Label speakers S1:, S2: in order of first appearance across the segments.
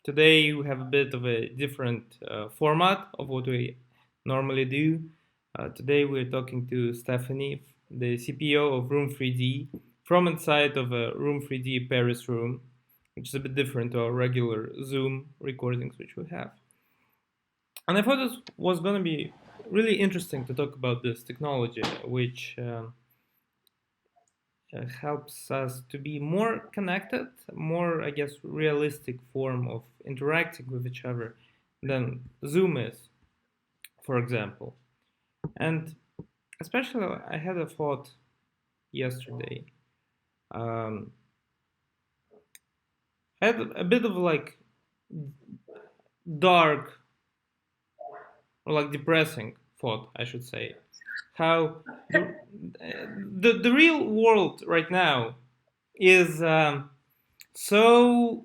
S1: Today we have a bit of a different format of what we normally do. Today we're talking to Stefanie, the CPO of Room 3D, from inside of a Room 3D Paris room, which is a bit different to our regular Zoom recordings which we have. And I thought it was going to be really interesting to talk about this technology, which helps us to be more connected, more, I guess, realistic form of interacting with each other than Zoom is, for example. And especially, I had a thought yesterday. I had a bit of like dark or like depressing thought, I should say. How the real world right now is so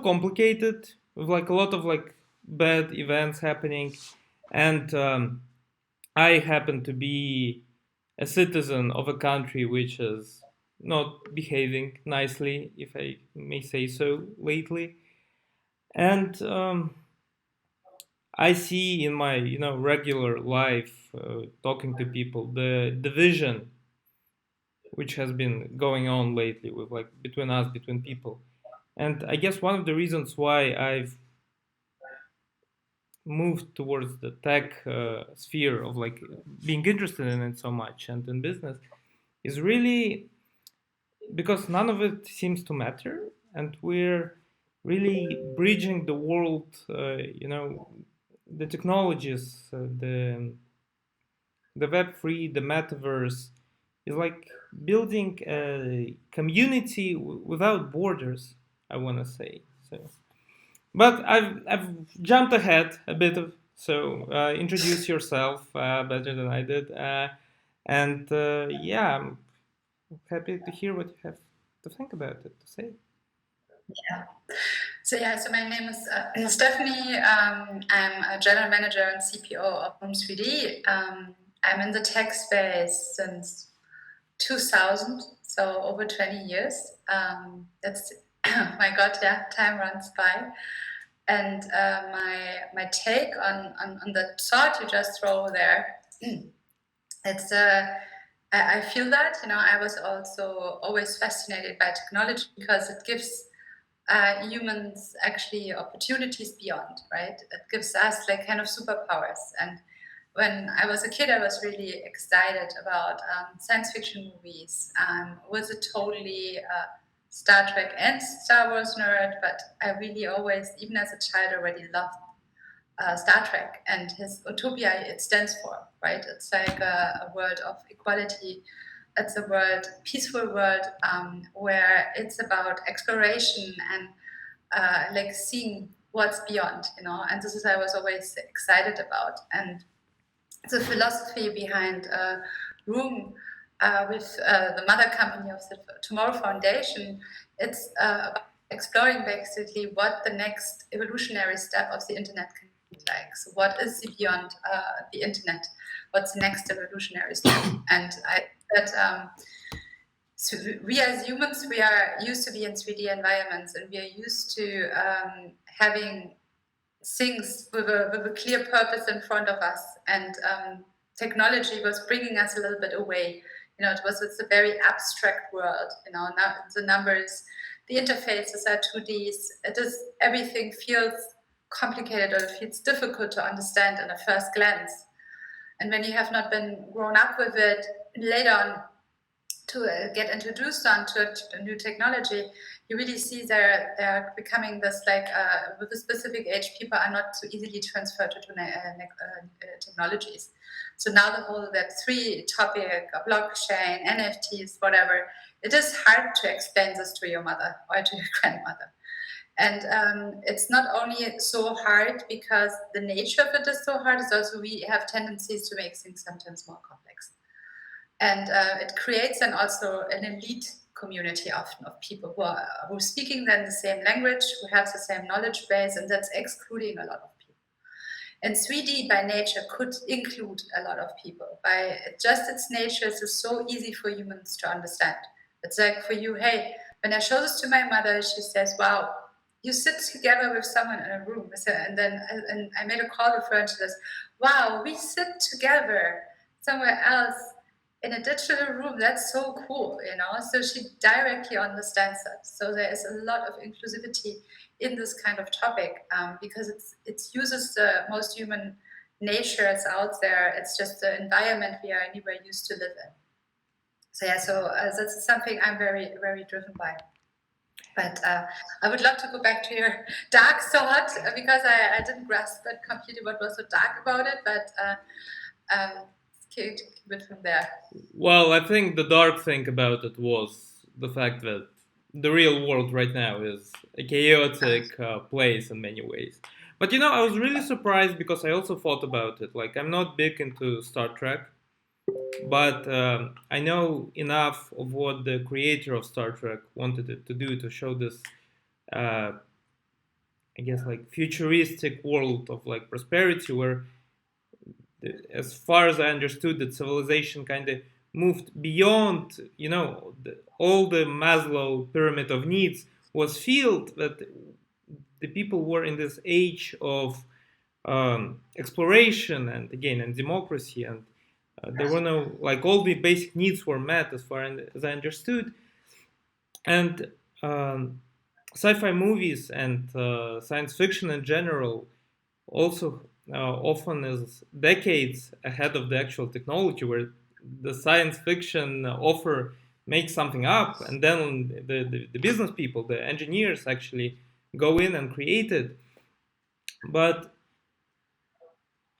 S1: complicated with like a lot of like bad events happening, and I happen to be a citizen of a country which is not behaving nicely, if I may say so, lately. And I see in my regular life, talking to people, the division which has been going on lately with like between people. And I guess one of the reasons why I've moved towards the tech sphere of like being interested in it so much and in business is really because none of it seems to matter, and we're really bridging the world, the technologies, the Web3, the Metaverse is like building a community without borders, I want to say. So, but I've jumped ahead a bit of, so introduce yourself better than I did, and yeah, I'm happy to hear what you have to think about it, to say.
S2: Yeah. So my name is Stephanie. I'm a general manager and CPO of Room 3D. I'm in the tech space since 2000, so over 20 years. That's my God, yeah, time runs by. And my take on the thought you just throw there, it's I feel that I was also always fascinated by technology because it gives humans actually opportunities beyond, right? It gives us like kind of superpowers. And when I was a kid, I was really excited about science fiction movies. Was a totally Star Trek and Star Wars nerd, but I really always, even as a child, already loved Star Trek and his utopia it stands for, right? It's like a world of equality. It's a world, peaceful world, where it's about exploration and like seeing what's beyond, And this is I was always excited about. And the philosophy behind Room with the mother company of the Tomorrow Foundation, it's about exploring basically what the next evolutionary step of the internet can be like. So what is beyond the internet? What's the next evolutionary step? And I that so we as humans, we are used to be in 3D environments, and we are used to having things with a clear purpose in front of us. And technology was bringing us a little bit away. It's a very abstract world. Now the numbers, the interfaces are 2Ds. Everything feels complicated or it feels difficult to understand in a first glance. And when you have not been grown up with it, later on to get introduced onto a new technology, you really see they're becoming this like with a specific age, people are not so easily transferred to technologies. So now the whole Web3 topic, blockchain, NFTs, whatever, it is hard to explain this to your mother or to your grandmother. And it's not only so hard because the nature of it is so hard, it's also we have tendencies to make things sometimes more complex. And it creates then also an elite community often of people who are speaking then the same language, who have the same knowledge base, and that's excluding a lot of people. And 3D by nature could include a lot of people. By just its nature, it's so easy for humans to understand. It's like for you, hey, when I show this to my mother, she says, wow, you sit together with someone in a room, and then I made a call with her, and she says, "Wow, we sit together somewhere else in a digital room. That's so cool, you know." So she directly understands that. So there is a lot of inclusivity in this kind of topic, because it uses the most human nature that's out there. It's just the environment we are anywhere used to live in. So yeah, that's something I'm very, very driven by. But I would love to go back to your dark thought, because I didn't grasp that completely what was so dark about it, but keep it from there.
S1: Well, I think the dark thing about it was the fact that the real world right now is a chaotic place in many ways. But I was really surprised because I also thought about it. Like, I'm not big into Star Trek, but I know enough of what the creator of Star Trek wanted it to do to show this, uh, I guess, like futuristic world of like prosperity where, as far as I understood, that civilization kind of moved beyond, all the Maslow pyramid of needs was filled, that the people were in this age of exploration and again and democracy, and there were no, like, all the basic needs were met as far as I understood. And sci-fi movies and science fiction in general also often is decades ahead of the actual technology, where the science fiction author makes something up, and then the business people, the engineers, actually go in and create it. But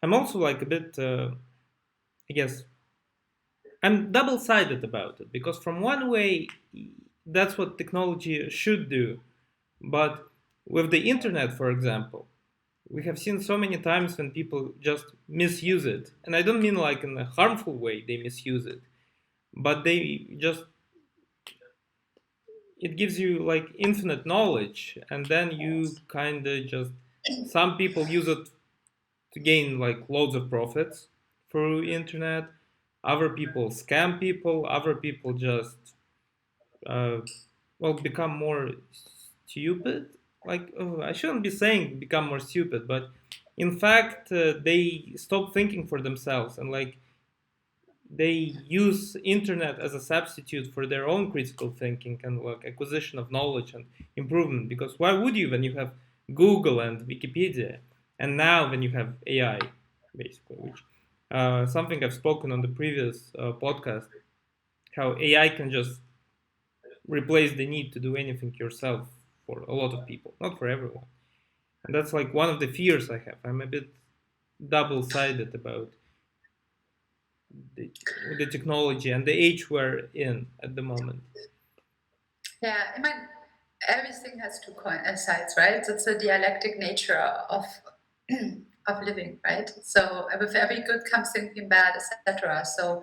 S1: I'm also like a bit, I guess, I'm double-sided about it, because from one way, that's what technology should do. But with the internet, for example, we have seen so many times when people just misuse it. And I don't mean like in a harmful way they misuse it, but they just, it gives you like infinite knowledge, and then you kind of just, some people use it to gain like loads of profits through internet. Other people scam people. Other people just uh, become more stupid. Like, oh, I shouldn't be saying become more stupid, but in fact, they stop thinking for themselves, and like they use internet as a substitute for their own critical thinking and like acquisition of knowledge and improvement. Because why would you when you have Google and Wikipedia, and now when you have AI, basically, which something I've spoken on the previous podcast, how AI can just replace the need to do anything yourself for a lot of people, not for everyone. And that's like one of the fears I have. I'm a bit double-sided about the, the technology and the age we're in at the moment.
S2: Yeah, I mean, everything has two sides, right? It's a dialectic nature of of living, right? So with every good comes something bad, etc. So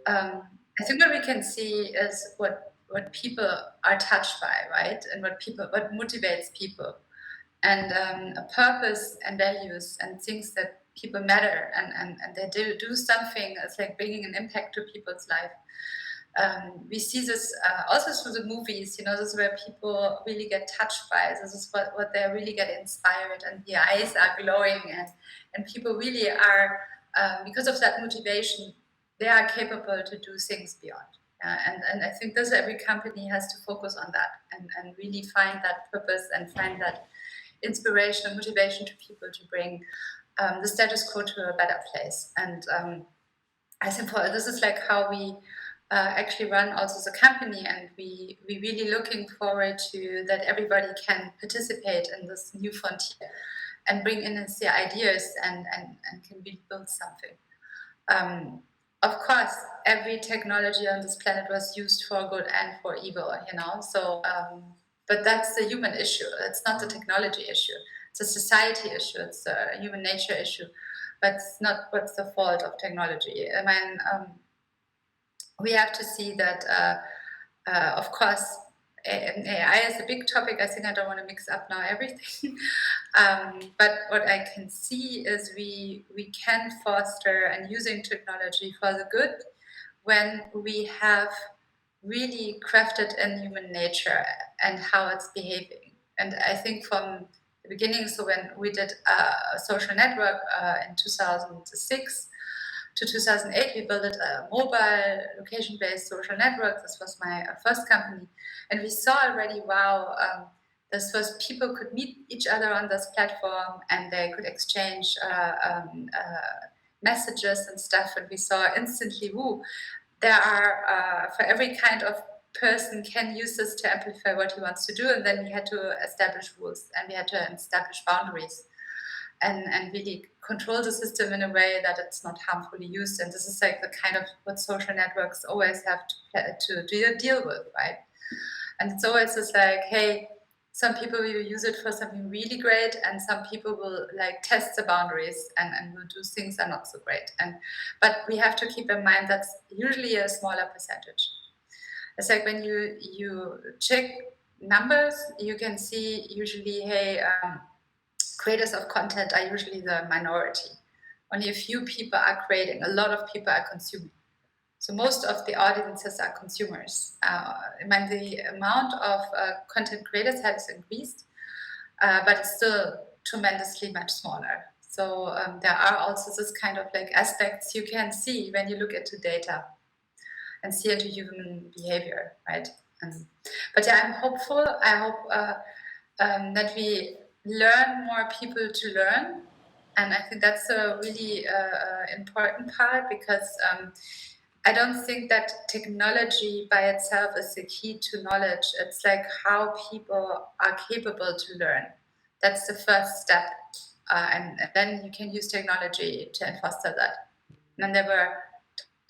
S2: I think what we can see is what people are touched by, right? And what motivates people, and a purpose and values and things that people matter, and they do something. It's like bringing an impact to people's life. We see this also through the movies. This is where people really get touched by. This is what they really get inspired, and the eyes are glowing, and people really are, because of that motivation, they are capable to do things beyond. And I think this every company has to focus on that, and really find that purpose and find that inspiration and motivation to people to bring the status quo to a better place. And I think this is like how we actually run also the company, and we really looking forward to that everybody can participate in this new frontier and bring in their ideas, and can really build something. Of course, every technology on this planet was used for good and for evil, so but that's the human issue. It's not the technology issue. It's a society issue. It's a human nature issue. But it's not what's the fault of technology. I mean, we have to see that, of course, AI is a big topic. I think I don't want to mix up now everything. But what I can see is we can foster and using technology for the good when we have really crafted in human nature and how it's behaving. And I think from the beginning, so when we did a social network in 2006 to 2008, we built a mobile location-based social network. This was my first company. And we saw already, wow, this was people could meet each other on this platform and they could exchange messages and stuff. And we saw instantly, woo, there are, for every kind of person can use this to amplify what he wants to do. And then we had to establish rules and we had to establish boundaries and really control the system in a way that it's not harmfully used. And this is like the kind of what social networks always have to deal with, right? And it's always just like, hey, some people will use it for something really great, and some people will like test the boundaries and will do things that are not so great. But we have to keep in mind that's usually a smaller percentage. It's like when you check numbers, you can see usually, hey, creators of content are usually the minority. Only a few people are creating, a lot of people are consuming. So most of the audiences are consumers. I mean, the amount of content creators has increased, but it's still tremendously much smaller. So there are also this kind of like aspects you can see when you look into data and see into human behavior, right? But yeah, I'm hopeful. I hope that we learn more people to learn. And I think that's a really important part because I don't think that technology by itself is the key to knowledge. It's like how people are capable to learn. That's the first step. And then you can use technology to foster that. And there were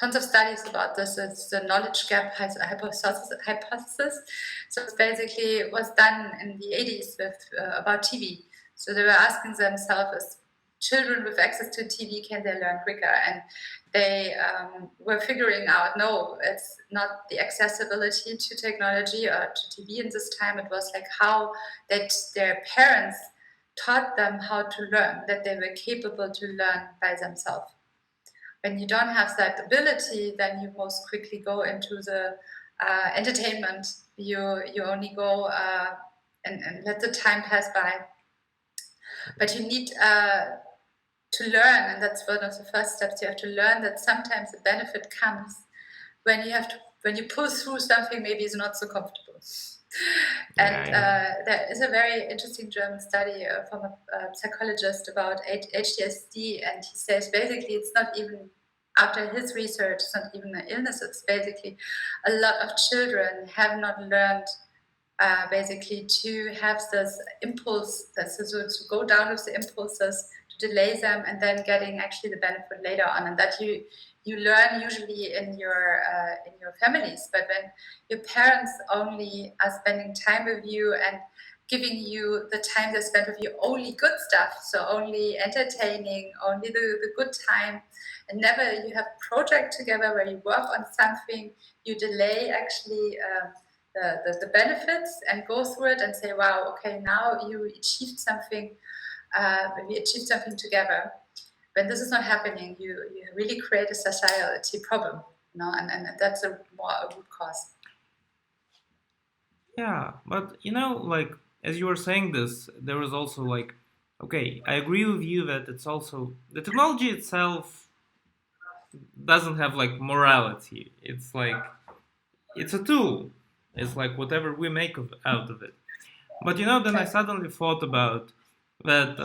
S2: tons of studies about this. It's the knowledge gap hypothesis. So it's basically it was done in the 80s with about TV. So they were asking themselves, is children with access to TV, can they learn quicker? And they were figuring out, no, it's not the accessibility to technology or to TV in this time. It was like how that their parents taught them how to learn, that they were capable to learn by themselves. When you don't have that ability, then you most quickly go into the entertainment. You only go and let the time pass by. But you need to learn, and that's one of the first steps. You have to learn that sometimes the benefit comes when you pull through something maybe is not so comfortable. And there is a very interesting German study from a psychologist about HDSD, and he says basically it's not even, after his research, it's not even an illness, it's basically a lot of children have not learned basically to have this impulse, so to go down with the impulses, to delay them, and then getting actually the benefit later on, and that you learn usually in your families. But when your parents only are spending time with you and giving you the time they spend with you only good stuff, so only entertaining, only the good time, and never you have project together where you work on something, you delay actually the benefits and go through it and say, wow, okay, now you achieved something, we achieved something together. When this is not happening, you really create a society problem, and that's more a root cause.
S1: Yeah, but like as you were saying this, there was also like, okay, I agree with you that it's also the technology itself doesn't have like morality. It's like it's a tool. It's like whatever we make out of it. But then I suddenly thought about that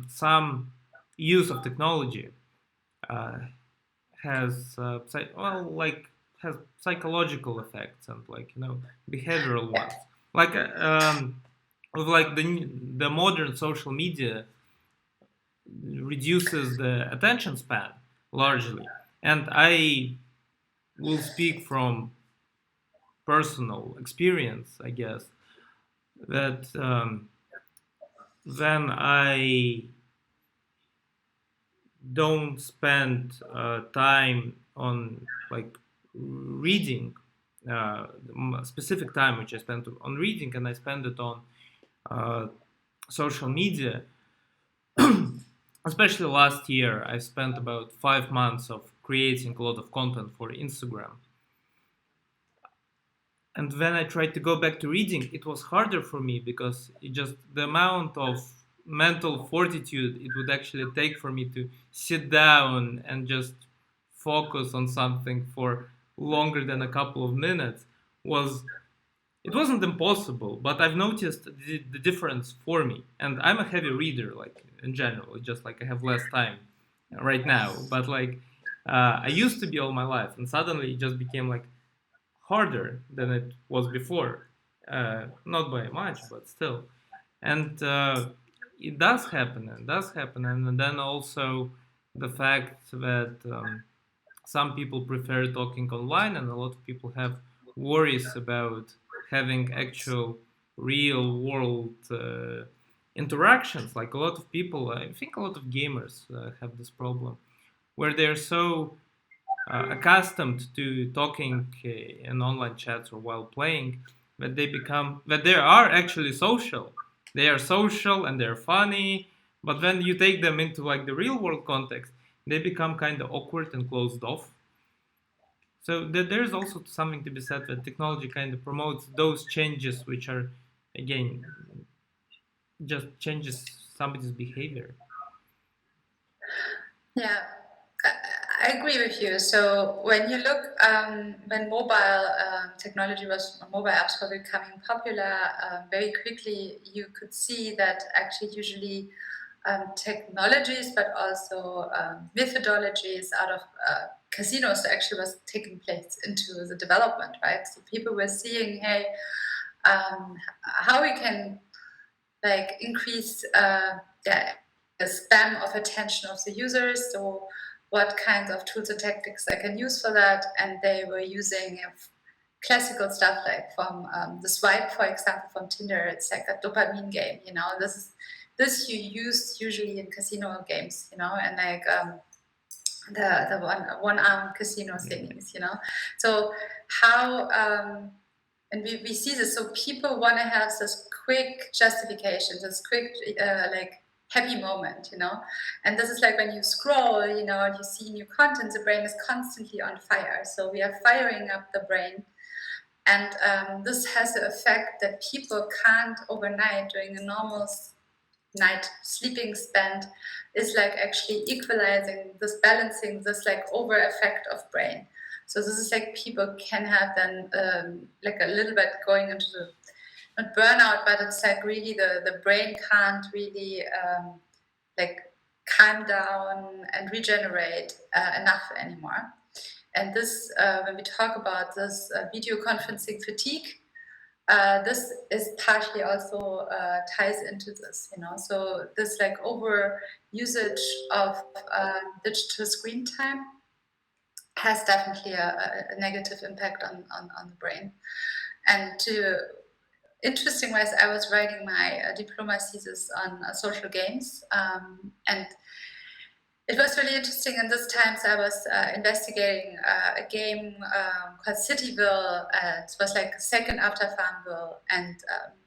S1: some use of technology has has psychological effects and like behavioral ones. Like with like the modern social media reduces the attention span largely, and I will speak from personal experience, I guess, that then I don't spend time on like reading, specific time which I spend on reading, and I spend it on social media. Especially last year, I spent about 5 months of creating a lot of content for Instagram. and when I tried to go back to reading, it was harder for me because it just the amount of mental fortitude it would actually take for me to sit down and just focus on something for longer than a couple of minutes was it wasn't impossible, but I've noticed the difference for me. And I'm a heavy reader, like in general. It's just like I have less time right now. But like I used to be all my life, and suddenly it just became like harder than it was before. Not by much, but still. And it does happen, and does happen. And then also the fact that some people prefer talking online, and a lot of people have worries about having actual real world interactions. Like a lot of people, I think a lot of gamers have this problem where they're so accustomed to talking in online chats or while playing that they are actually social. They are social and they're funny, but when you take them into like the real world context, they become kind of awkward and closed off. So there's also something to be said that technology kind of promotes those changes, which are again just changes somebody's behavior.
S2: Yeah, I agree with you. So when you look, when mobile technology was, mobile apps were becoming popular, very quickly you could see that actually usually technologies, but also methodologies out of casinos actually was taking place into the development, right? So people were seeing, hey, how we can like increase the span of attention of the users. So what kinds of tools and tactics I can use for that. And they were using classical stuff like from the swipe, for example, from Tinder. It's like a dopamine game, you know. This you use usually in casino games, you know, and like the one arm casino things, you know. So how and we see this. So people want to have this quick justification, this quick like happy moment, you know. And this is like when you scroll, you know, and you see new content, the brain is constantly on fire. So we are firing up the brain. And this has the effect that people can't overnight during a normal night sleeping spent is like actually equalizing this, balancing this like over effect of brain. So this is like people can have then like a little bit going into the not burnout, but it's like really the brain can't really like calm down and regenerate enough anymore. And this, when we talk about this video conferencing fatigue, this is partially also ties into this, you know. So this like over usage of digital screen time has definitely a negative impact on the brain. And to interesting ways, I was writing my diploma thesis on social games, and it was really interesting in this times. I was investigating a game called Cityville. It was like a second after Farmville, and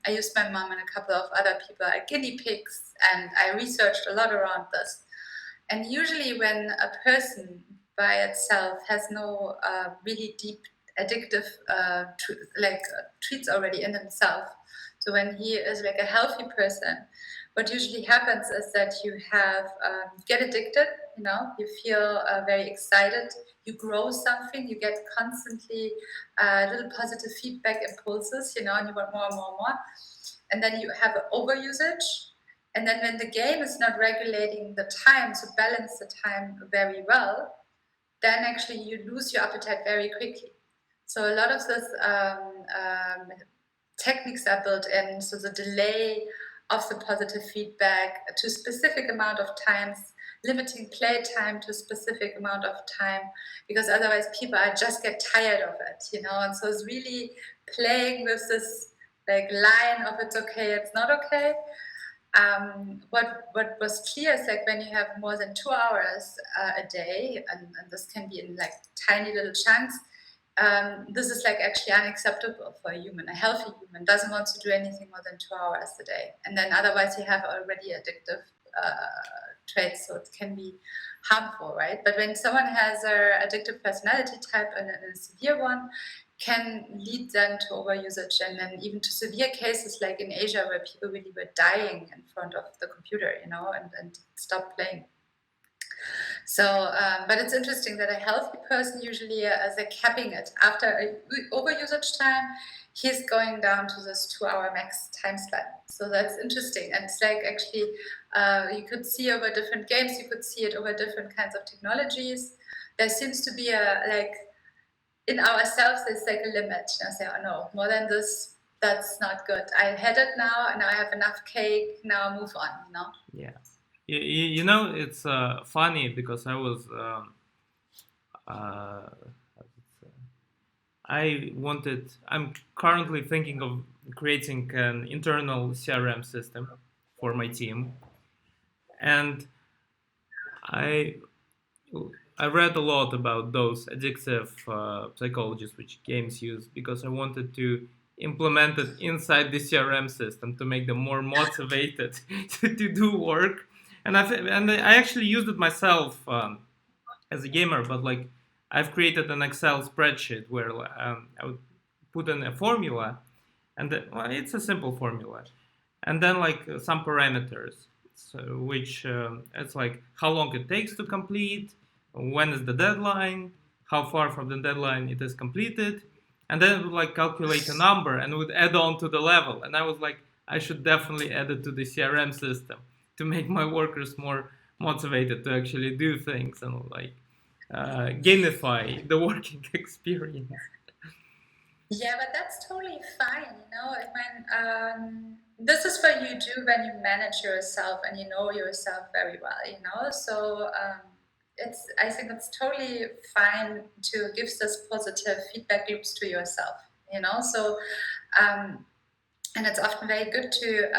S2: I used my mom and a couple of other people as guinea pigs, and I researched a lot around this. And usually, when a person by itself has no really deep addictive treats already in himself, so when he is like a healthy person, what usually happens is that you have get addicted, you know, you feel very excited, you grow something, you get constantly little positive feedback impulses, you know, and you want more and more and more, and then you have an overusage, and then when the game is not regulating the time to balance the time very well, then actually you lose your appetite very quickly. So a lot of this techniques are built in, so the delay of the positive feedback to a specific amount of times, limiting play time to a specific amount of time, because otherwise people are just get tired of it, you know. And so it's really playing with this like line of it's okay, it's not okay. What was clear is like when you have more than 2 hours a day, and this can be in like tiny little chunks, this is like actually unacceptable for a human. A healthy human doesn't want to do anything more than 2 hours a day, and then otherwise you have already addictive traits, so it can be harmful, right? But when someone has an addictive personality type and a severe one, can lead then to overusage and then even to severe cases like in Asia where people really were dying in front of the computer, and stop playing. So, but it's interesting that a healthy person usually they're capping it after overusage time. He's going down to this 2-hour max time slot. So that's interesting, and it's like actually you could see over different games, you could see it over different kinds of technologies. There seems to be a like in ourselves there's like a limit. I say, oh no, more than this, that's not good. I had it now, and I have enough cake. Now move on.
S1: Yeah. It's funny because I was I'm currently thinking of creating an internal CRM system for my team, and I read a lot about those addictive psychologies which games use because I wanted to implement it inside the CRM system to make them more motivated to do work. And I actually used it myself as a gamer, but like I've created an Excel spreadsheet where I would put in a formula, and it's a simple formula, and then like some parameters, so which it's like how long it takes to complete, when is the deadline, how far from the deadline it is completed, and then it would like calculate a number and would add on to the level. And I was like, I should definitely add it to the CRM system to make my workers more motivated to actually do things and like gamify the working experience.
S2: Yeah, but that's totally fine. I mean, this is what you do when you manage yourself and you know yourself very well. So I think it's totally fine to give this positive feedback loops to yourself. So and it's often very good to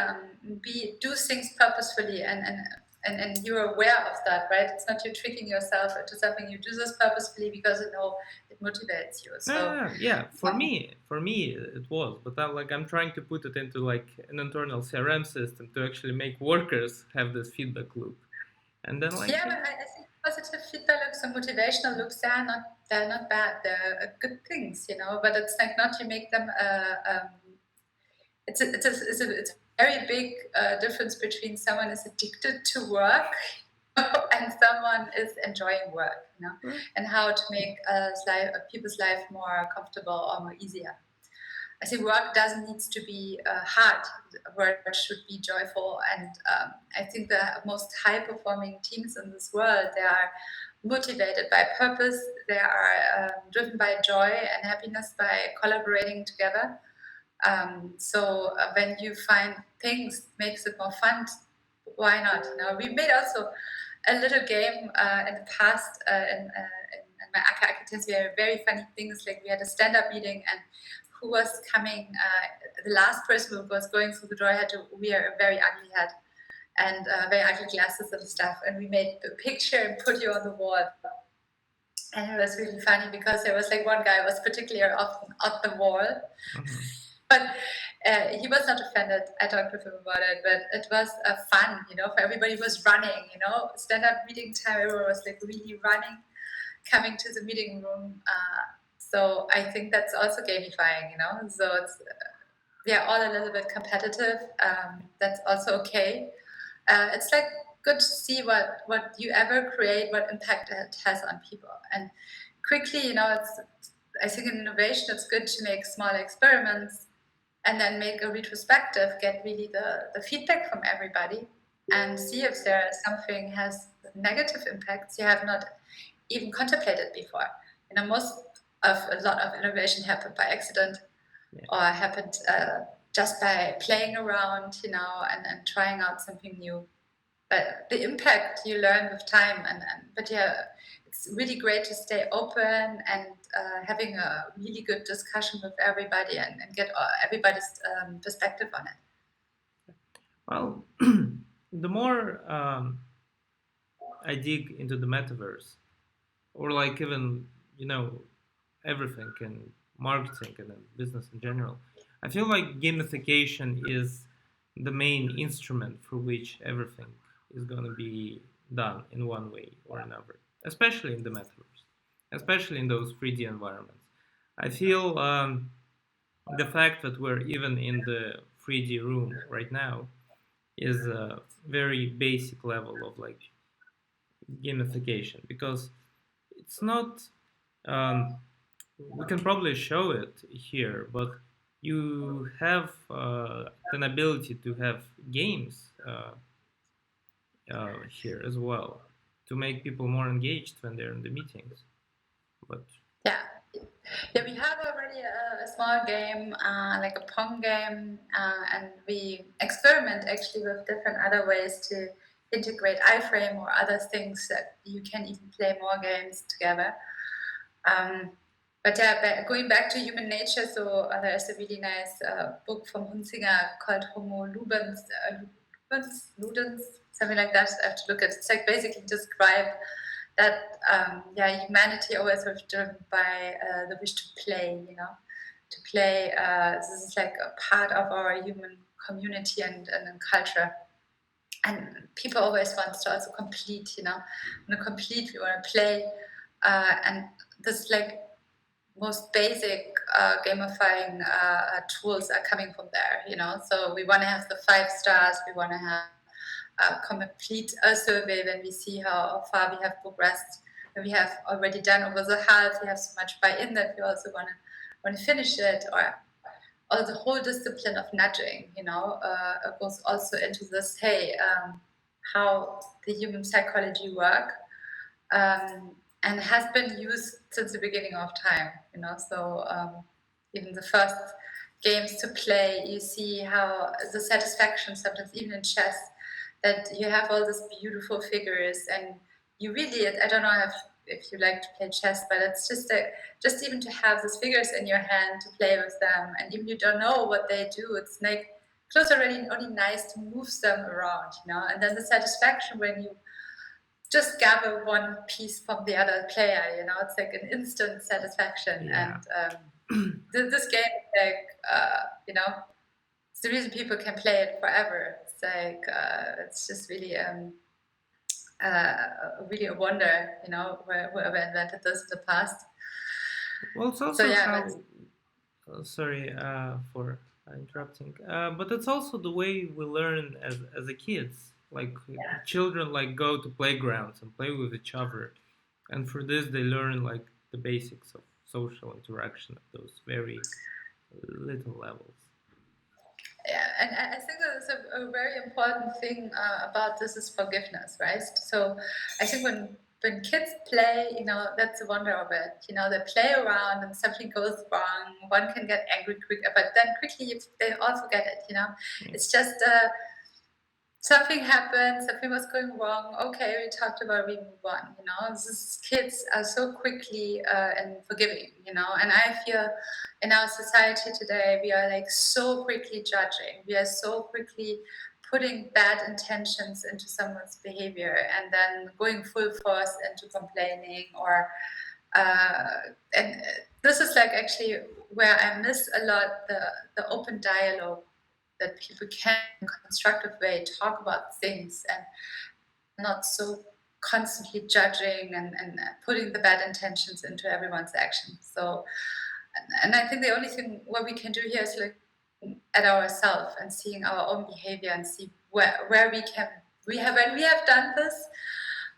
S2: do things purposefully and you're aware of that, right? It's not you tricking yourself into something. You do this purposefully because it motivates you. So
S1: yeah, for me it was, but I'm trying to put it into like an internal CRM system to actually make workers have this feedback loop, and then like
S2: but I think positive feedback loops and motivational loops they're not bad. They're good things, But it's like not you make them. It's a very big difference between someone is addicted to work and someone is enjoying work, and how to make people's life more comfortable or more easier. I think work doesn't need to be hard. Work should be joyful, and I think the most high-performing teams in this world, they are motivated by purpose. They are driven by joy and happiness by collaborating together. So when you find things makes it more fun, why not? We made also a little game in the past in my architects. We had very funny things, like we had a stand-up meeting, and who was coming, the last person who was going through the door had to wear a very ugly hat and very ugly glasses and stuff, and we made a picture and put you on the wall. And it was really funny because there was like one guy was particularly often at the wall. Mm-hmm. But he was not offended. I talked with him about it, but it was fun, for everybody was running, stand-up meeting time, everyone was like really running, coming to the meeting room. So I think that's also gamifying, so it's, we are all a little bit competitive. That's also okay. It's like good to see what you ever create, what impact it has on people. And quickly, I think in innovation, it's good to make small experiments and then make a retrospective, get really the feedback from everybody and see if there something has negative impacts you have not even contemplated before. A lot of innovation happened by accident, or happened just by playing around, and trying out something new. But the impact you learn with time, it's really great to stay open and having a really good discussion with everybody and get everybody's perspective on it.
S1: Well, the more I dig into the metaverse, or like even everything in marketing and in business in general, I feel like gamification is the main instrument for which everything is going to be done in one way or another, especially in the metaverse, especially in those 3D environments. I feel the fact that we're even in the 3D room right now is a very basic level of like gamification, because it's not um, we can probably show it here, but you have an ability to have games here as well to make people more engaged when they're in the meetings. But
S2: Yeah. Yeah, we have already a small game, like a Pong game, and we experiment actually with different other ways to integrate iframe or other things that you can even play more games together. Um, but yeah, going back to human nature, so there's a really nice book from Hunzinger called Homo Ludens, Ludens, something like that. I have to look at it. It's like basically describe that humanity always was driven by the wish to play, to play. This is like a part of our human community and culture. And people always want to also complete, want to complete, we want to play. And this like most basic gamifying tools are coming from there, So we want to have the 5 stars, we want to have complete survey when we see how far we have progressed. And we have already done over the half, we have so much buy-in that we also want to finish it, or the whole discipline of nudging, goes also into this, hey, how the human psychology work, and has been used since the beginning of time, so even the first games to play, you see how the satisfaction sometimes even in chess, that you have all these beautiful figures, and you really, I don't know if you like to play chess, but it's just even to have these figures in your hand to play with them, and even you don't know what they do, it's like close already only nice to move them around, and then the satisfaction when you just gather one piece from the other player, it's like an instant satisfaction.
S1: yeah,
S2: And this game is like, it's the reason people can play it forever. It's like, it's just really, really a wonder, whoever invented this in the past.
S1: well, it's
S2: So
S1: also
S2: yeah,
S1: how. Sorry for interrupting, but it's also the way we learn as a kids. Like children, like go to playgrounds and play with each other, and for this they learn like the basics of social interaction at those very little levels.
S2: yeah, and I think that is a very important thing about this is forgiveness, right? So I think when kids play, that's the wonder of it. They play around and something goes wrong. One can get angry quick, but then quickly they also get it.
S1: Yeah.
S2: It's just something happened, something was going wrong. Okay, we talked about, we move on. These kids are so quickly and forgiving. And I feel in our society today, we are like so quickly judging. We are so quickly putting bad intentions into someone's behavior and then going full force into complaining or and this is like actually where I miss a lot the open dialogue, that people can in a constructive way talk about things and not so constantly judging and putting the bad intentions into everyone's action. So, and I think the only thing what we can do here is look at ourselves and seeing our own behavior and see where when we have done this,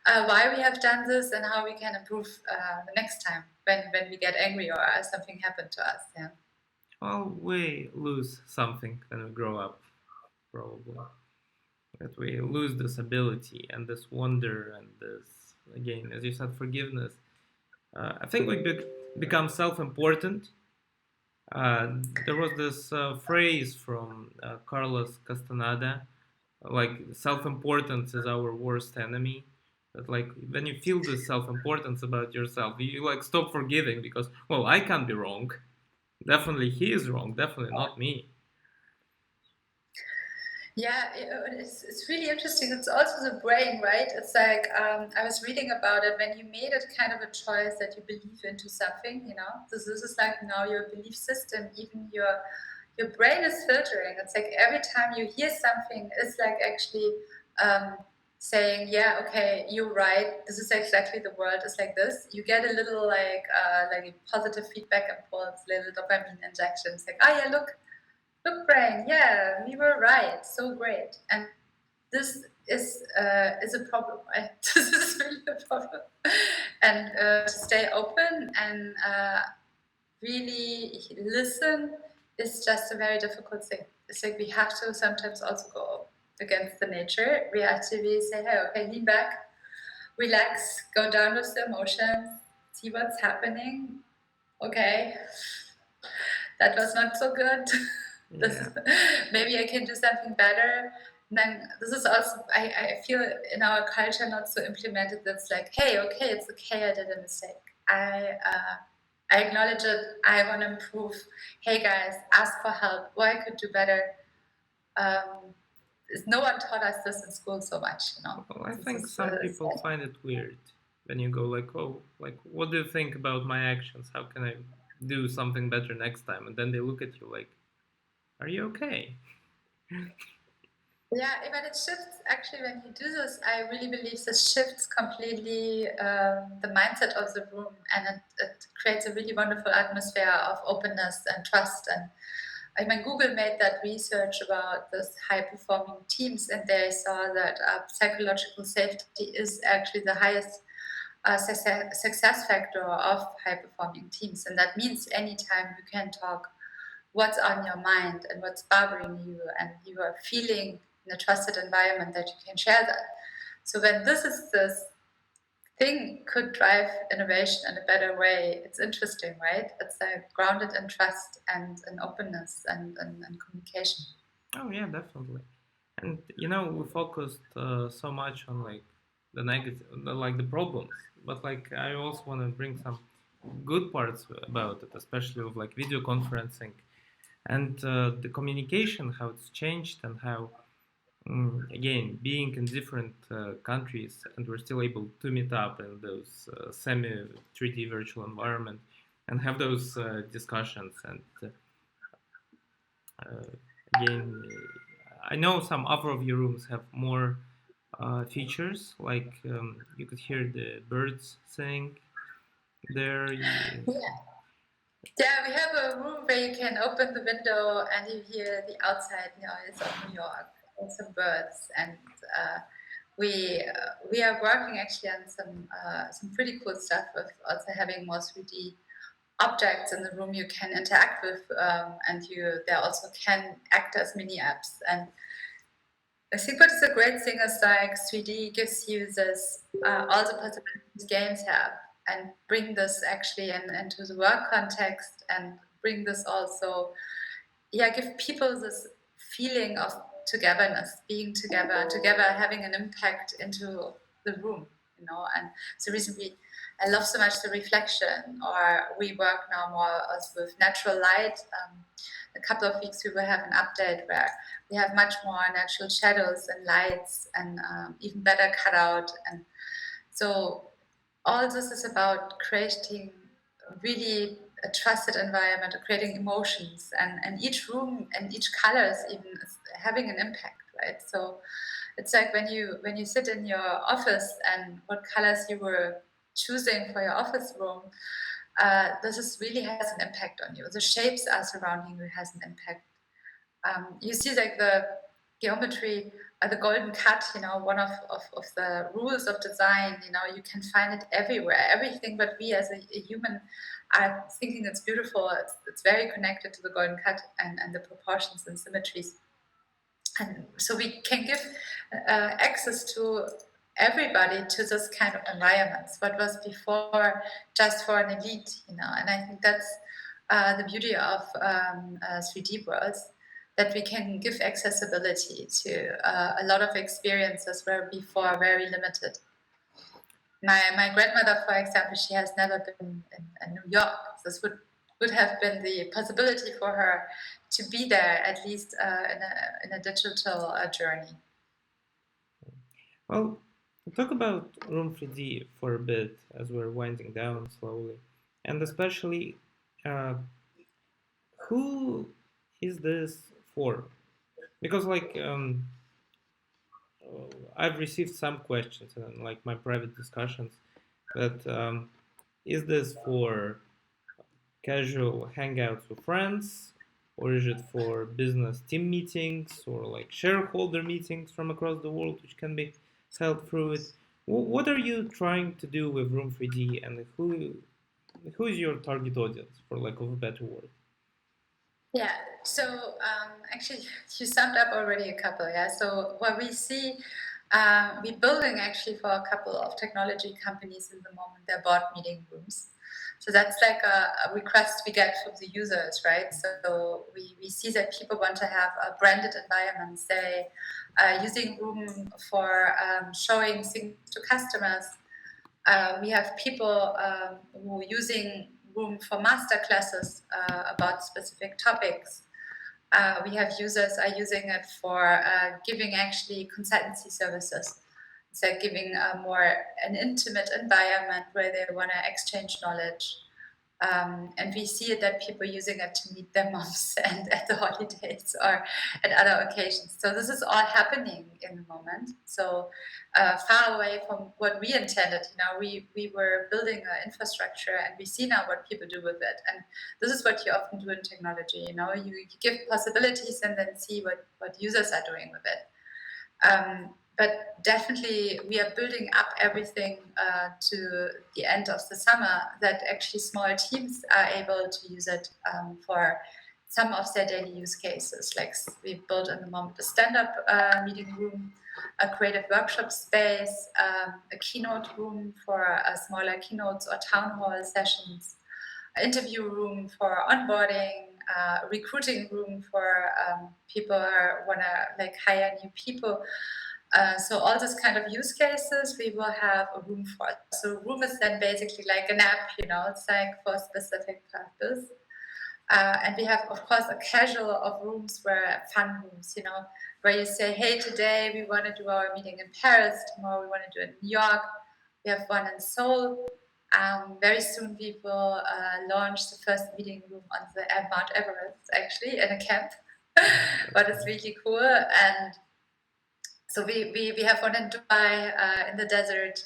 S2: why we have done this, and how we can improve the next time when we get angry or something happened to us. Yeah.
S1: Well, we lose something when we grow up, probably. That we lose this ability and this wonder and this, again, as you said, forgiveness. I think we become self-important. There was this phrase from Carlos Castaneda, like self-importance is our worst enemy. That like when you feel this self-importance about yourself, you like stop forgiving because, well, I can't be wrong. Definitely he is wrong. Definitely not me.
S2: Yeah, it's really interesting. It's also the brain, right? It's like I was reading about it when you made it kind of a choice that you believe into something. This is like now your belief system. Even your brain is filtering. It's like every time you hear something, it's like actually um, saying, yeah, okay, you're right, this is exactly, the world is like this, you get a little like a positive feedback impulse, little dopamine injections, like, oh yeah, look brain, yeah, we were right, so great. And this is a problem, right? This is really a problem. And to stay open and really listen is just a very difficult thing. It's like we have to sometimes also go against the nature. We have to really say, hey, okay, lean back, relax, go down with the emotions, see what's happening. Okay, that was not so good.
S1: Yeah.
S2: Maybe I can do something better. And then this is also, I feel in our culture not so implemented. That's like, hey, okay, it's okay, I did a mistake. I acknowledge it. I want to improve. Hey guys, ask for help. Or I could do better. Um, no one taught us this in school so much, you know.
S1: Well, I
S2: This
S1: think
S2: is
S1: some people
S2: sad.
S1: find it weird when you go like, oh, like, what do you think about my actions? How can I do something better next time? And then they look at you like, are you okay?
S2: Yeah, when it shifts, actually, when you do this, I really believe this shifts completely the mindset of the room, and it creates a really wonderful atmosphere of openness and trust. And I mean, Google made that research about this high-performing teams, and they saw that psychological safety is actually the highest success factor of high-performing teams, and that means anytime you can talk what's on your mind and what's bothering you, and you are feeling in a trusted environment that you can share that. So when this thing could drive innovation in a better way, it's interesting, right? It's like grounded in trust and in openness and communication.
S1: Oh yeah, definitely. And we focused so much on like the negative, like the problems, but like I also want to bring some good parts about it, especially with like video conferencing and the communication, how it's changed, and how again being in different countries, and we're still able to meet up in those semi 3D virtual environment and have those discussions. And uh, again, I know some other of your rooms have more features, like you could hear the birds sing there.
S2: Yeah. Yeah, we have a room where you can open the window and you hear the outside noise of New York and some birds. And we are working actually on some pretty cool stuff with also having more 3D objects in the room you can interact with, and they also can act as mini apps. And I think what is a great thing is like 3D gives you this all the possibilities games have, and bring this actually into the work context, and bring this also, yeah, give people this feeling of togetherness, being together, having an impact into the room, And so recently, I love so much the reflection, or we work now more also with natural light. A couple of weeks we will have an update where we have much more natural shadows and lights, and even better cutout. And so all this is about creating really a trusted environment, creating emotions, and each room and each colors even is having an impact, right? So it's like when you sit in your office and what colors you were choosing for your office room, this is really has an impact on you. The shapes are surrounding you has an impact. You see like the geometry, the golden cut, one of the rules of design, you can find it everywhere. Everything but we as a human are thinking it's beautiful. It's very connected to the golden cut and the proportions and symmetries. And so we can give access to everybody to this kind of environments. What was before just for an elite, And I think that's the beauty of 3D worlds, that we can give accessibility to a lot of experiences where before very limited. My grandmother, for example, she has never been in New York. This would have been the possibility for her to be there, at least in a digital journey.
S1: Well, talk about Room 3D for a bit as we're winding down slowly, and especially uh, who is this for? Because like I've received some questions in like my private discussions that is this for casual hangouts with friends, or is it for business team meetings or like shareholder meetings from across the world, which can be held through it? What are you trying to do with Room 3D, and who is your target audience, for lack of a better word?
S2: Yeah, so actually, you summed up already a couple. Yeah, so what we see, we're building actually for a couple of technology companies in the moment their board meeting rooms. So that's like a request we get from the users, right? So we see that people want to have a branded environment, say, using Room for showing things to customers. We have people who are using Room for master classes about specific topics. We have users are using it for giving actually consultancy services. So giving a more an intimate environment where they want to exchange knowledge. And we see that people using it to meet their moms and at the holidays or at other occasions. So this is all happening in the moment. So far away from what we intended. You know, we were building an infrastructure, and we see now what people do with it. And this is what you often do in technology. You know, you give possibilities and then see what users are doing with it. But definitely, we are building up everything to the end of the summer that actually small teams are able to use it for some of their daily use cases. Like we built in the moment a stand-up meeting room, a creative workshop space, a keynote room for smaller keynotes or town hall sessions, an interview room for onboarding, recruiting room for people who want to like hire new people. So all these kind of use cases we will have a room for. So room is then basically like an app, you know, it's like for a specific purpose. And we have, of course, a casual of rooms where fun rooms, you know, where you say, hey, today we want to do our meeting in Paris, tomorrow we want to do it in New York. We have one in Seoul. Very soon we will launch the first meeting room on the Mount Everest, actually, in a camp. But it's really cool. And so we have one in Dubai, in the desert.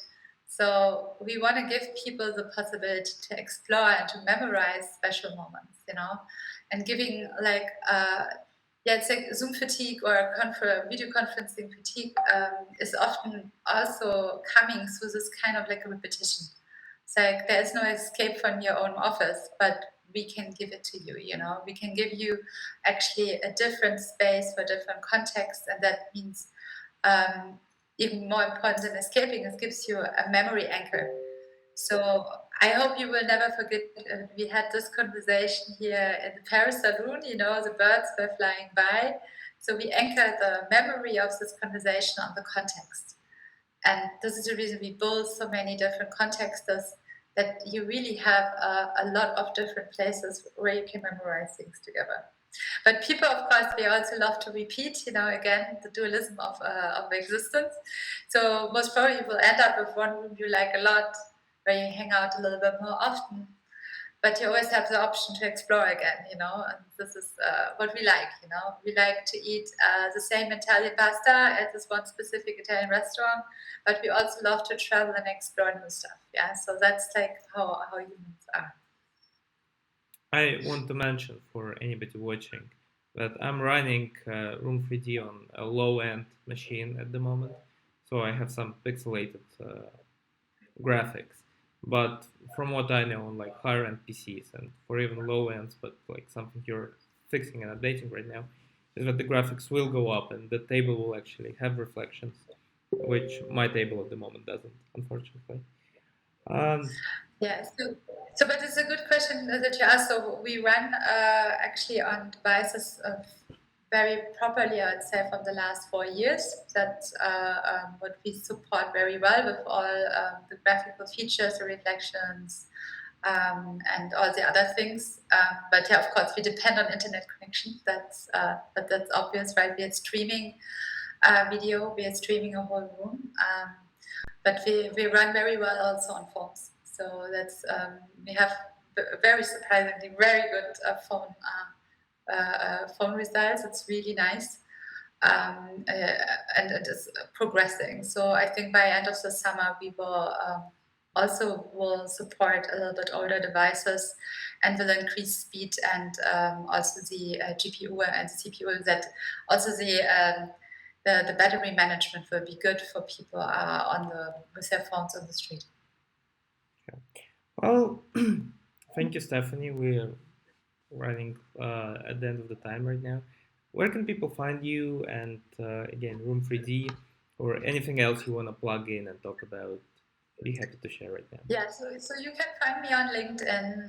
S2: So we want to give people the possibility to explore and to memorize special moments, you know, and giving like, yeah, it's like Zoom fatigue or video conferencing fatigue is often also coming through this kind of like a repetition. It's like there is no escape from your own office, but we can give it to you, you know, we can give you actually a different space for different contexts, and that means even more important than escaping, it gives you a memory anchor. So I hope you will never forget. We had this conversation here in the Paris Saloon. You know, the birds were flying by. So we anchor the memory of this conversation on the context. And this is the reason we build so many different contexts, that you really have a lot of different places where you can memorize things together. But people, of course, they also love to repeat, you know, again, the dualism of existence. So most probably you will end up with one room you like a lot, where you hang out a little bit more often. But you always have the option to explore again, you know, and this is what we like, you know. We like to eat the same Italian pasta at this one specific Italian restaurant, but we also love to travel and explore new stuff, yeah. So that's like how humans are.
S1: I want to mention for anybody watching that I'm running Room 3D on a low-end machine at the moment, so I have some pixelated graphics. But from what I know, on like higher-end PCs and for even low ends, but like something you're fixing and updating right now, is that the graphics will go up and the table will actually have reflections, which my table at the moment doesn't, unfortunately. Um,
S2: Yeah, so but it's a good question that you asked. So we run actually on devices very properly, I'd say, from the last 4 years. That's what we support very well with all the graphical features, the reflections, and all the other things. But yeah, of course, we depend on internet connection. But that's obvious, right? We are streaming video, we are streaming a whole room. But we run very well also on phones. So that's we have very surprisingly very good phone results. It's really nice. and it is progressing. So I think by end of the summer we will also will support a little bit older devices and will increase speed and also the GPU and CPU. That also the battery management will be good for people with their phones on the street.
S1: Well, thank you, Stephanie. We're running at the end of the time right now. Where can people find you? And again, Room 3D or anything else you want to plug in and talk about? Be happy to share right now.
S2: Yeah, so you can find me on LinkedIn.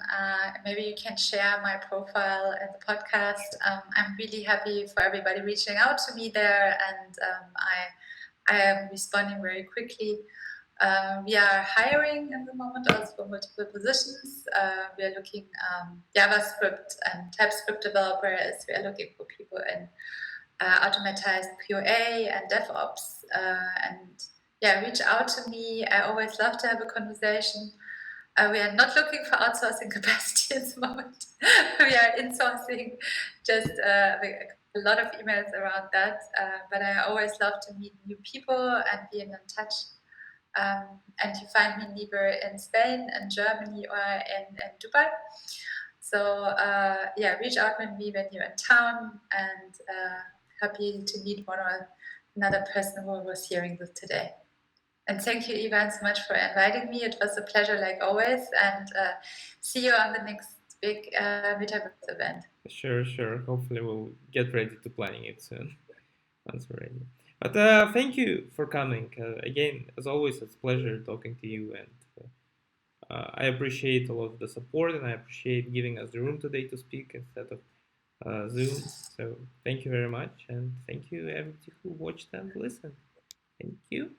S2: Maybe you can share my profile and the podcast. I'm really happy for everybody reaching out to me there, and I am responding very quickly. We are hiring in the moment also for multiple positions. We are looking JavaScript and TypeScript developers. We are looking for people in automatized QA and DevOps. And yeah, reach out to me. I always love to have a conversation. We are not looking for outsourcing capacity at the moment. We are insourcing just a lot of emails around that. But I always love to meet new people and be in touch. And you find me neither in Spain, in Germany, or in Dubai. So yeah, reach out with me when you're in town, and happy to meet one or another person who was hearing this today. And thank you, Ivan, so much for inviting me. It was a pleasure, like always, and see you on the next big Metaverse event.
S1: Sure, sure. Hopefully, we'll get ready to planning it soon once we're ready. But thank you for coming. Again, as always, it's a pleasure talking to you, and I appreciate a lot of the support, and I appreciate giving us the room today to speak instead of Zoom. So thank you very much, and thank you everybody who watched and listened. Thank you.